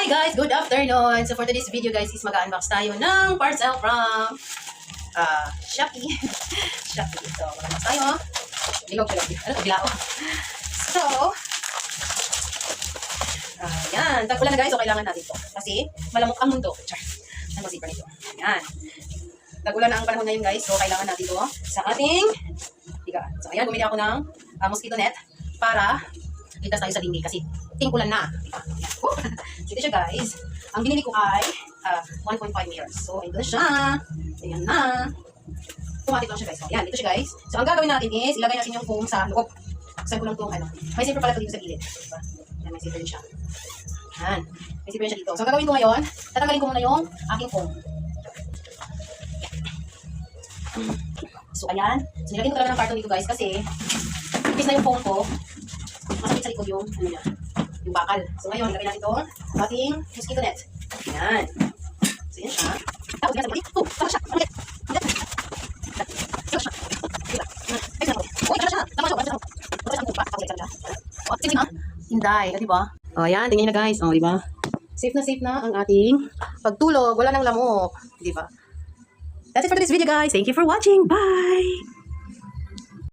Hi guys, good afternoon. So for today's video guys is mag-unbox tayo ng parcel from Shopee. Shopee. So mag-unbox tayo. Bilog siya. Ano ito? Bilao. So, yan. Tag-ulan na guys. So kailangan natin ito. Kasi malamok ang mundo. Char. Ano ba zipper nito? Yan. Tag-ulan na ang panahon ngayon guys. So kailangan natin ito sa ating higaan. So ayan, bumili ako ng mosquito net para ligtas tayo sa dingding kasi tingkulan na. So ito siya guys. Ang binili ko ay 1.5 meters. So ito na siya. Ayan na. Automatic lang siya guys. So ayan, ito siya guys. So ang gagawin natin is ilagay natin yung foam sa loob. Sa ko lang itong ano. May zipper pala ito dito sa gilid. Diba? Ayan, may zipper din siya. Ayan. May zipper siya dito. So ang gagawin ko ngayon, tatanggalin ko muna yung aking foam. So ayan. So nilagyan ko talaga ng carton dito guys kasi ipis na yung foam ko. Masakit sa likod yung ano niya. Yung bakal. So ngayon, ilagay natin itong ating mosquito net. Ayan. So yan siya. Tapos yan sa balik. Oh, tama siya. Tama siya. Tama siya. Uy, tama siya. Tama siya. Tama siya. Tama siya. Tapos yan siya. O, tingin na. Hinday. O, diba? O, ayan. Tingin na guys. O, diba? Safe na ang ating pagtulog. Wala nang lamok. Diba? That's it for this video guys. Thank you for watching. Bye!